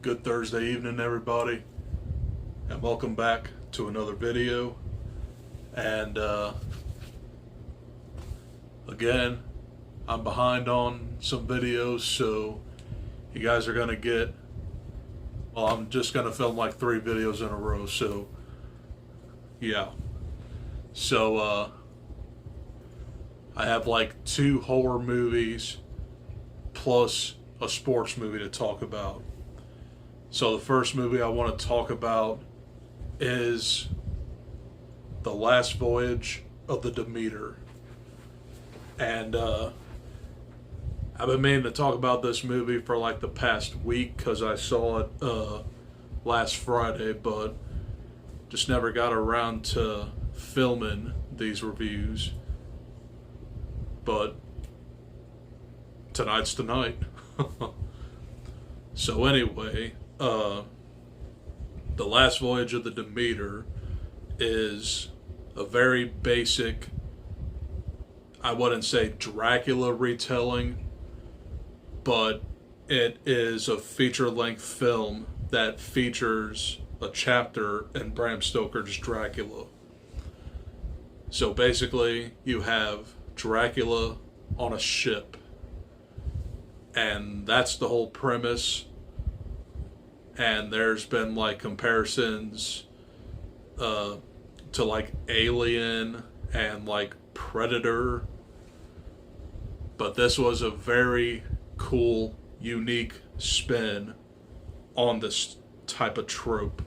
Good Thursday evening, everybody, and welcome back to another video. And again, I'm behind on some videos, so you guys are gonna get, well, I'm just gonna film like 3 videos in a row, so yeah. So I have like 2 horror movies plus a sports movie to talk about. So the first movie I want to talk about is The Last Voyage of the Demeter. And I've been meaning to talk about this movie for like the past week because I saw it last Friday, but just never got around to filming these reviews. But tonight's the night. So anyway, The Last Voyage of the Demeter is a very basic, I wouldn't say Dracula retelling, but it is a feature-length film that features a chapter in Bram Stoker's Dracula. So basically, you have Dracula on a ship, and that's the whole premise. And there's been like comparisons to like Alien and like Predator, but this was a very cool, unique spin on this type of trope,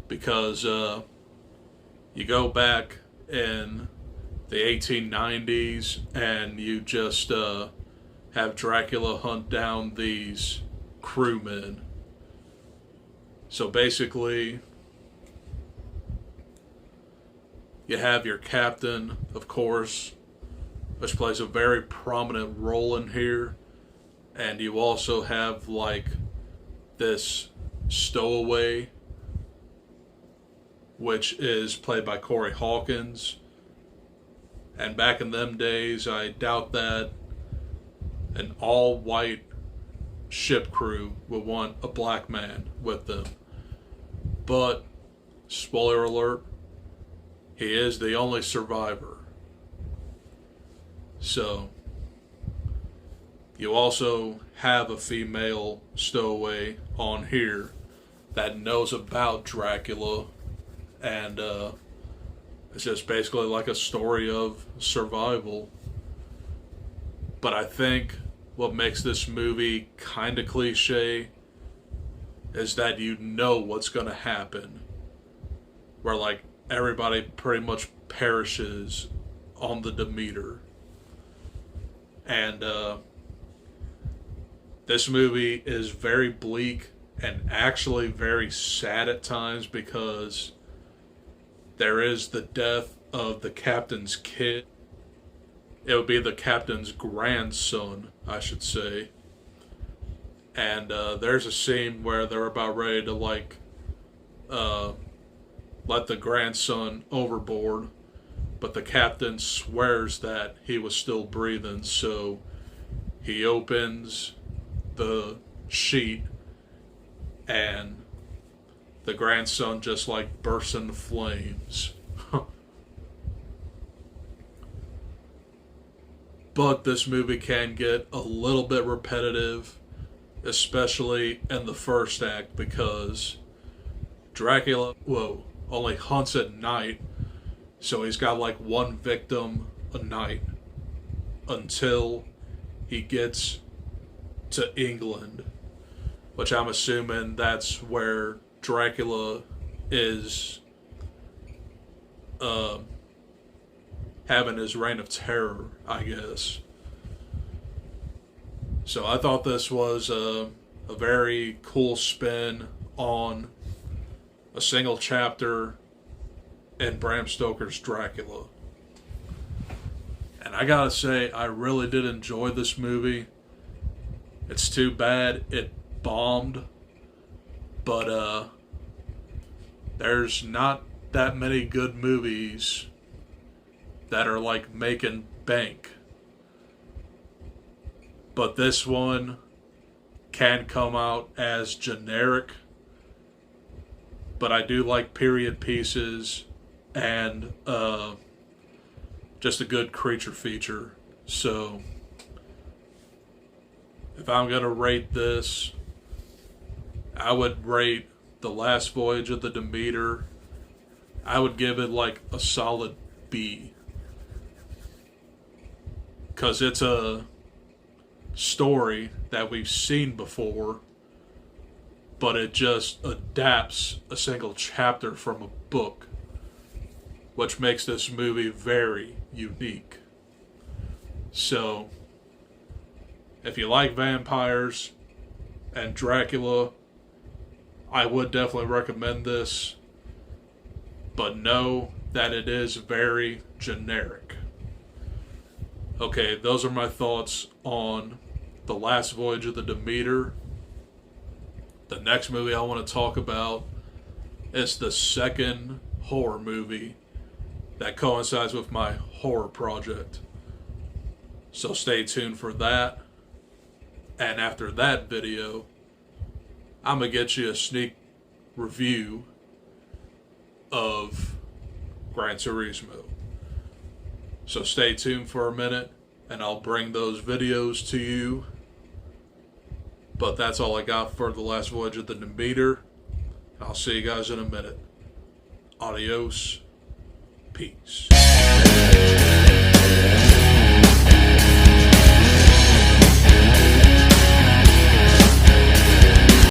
because you go back in the 1890s and you just have Dracula hunt down these crewmen. So basically, you have your captain, of course, which plays a very prominent role in here, and you also have like this stowaway, which is played by Corey Hawkins. And back in them days, I doubt that an all-white ship crew would want a black man with them. But, spoiler alert, he is the only survivor. So, you also have a female stowaway on here that knows about Dracula, and it's just basically like a story of survival. But I think what makes this movie kind of cliche is that you know what's going to happen. Where like everybody pretty much perishes on the Demeter. And this movie is very bleak and actually very sad at times, because there is the death of the captain's kid. It would be the captain's grandson, I should say. And there's a scene where they're about ready to like let the grandson overboard, but the captain swears that he was still breathing, so he opens the sheet and the grandson just like bursts into flames. But this movie can get a little bit repetitive, especially in the first act, because Dracula, only hunts at night, so he's got like one victim a night until he gets to England, which I'm assuming that's where Dracula is having his reign of terror, I guess. So I thought this was a very cool spin on a single chapter in Bram Stoker's Dracula. And I gotta say, I really did enjoy this movie. It's too bad it bombed, but there's not that many good movies that are like making bank. But this one can come out as generic, but I do like period pieces and just a good creature feature. So if I'm going to rate this, I would rate The Last Voyage of the Demeter. I would give it like a solid B. Because it's a story that we've seen before, but it just adapts a single chapter from a book, which makes this movie very unique. So, if you like vampires and Dracula, I would definitely recommend this, but know that it is very generic. Okay, those are my thoughts on The Last Voyage of the Demeter. The next movie I want to talk about is the second horror movie that coincides with my horror project. So stay tuned for that. And after that video, I'm going to get you a sneak review of Gran Turismo. So stay tuned for a minute, and I'll bring those videos to you. But that's all I got for The Last Voyage of the Demeter. I'll see you guys in a minute. Adios. Peace.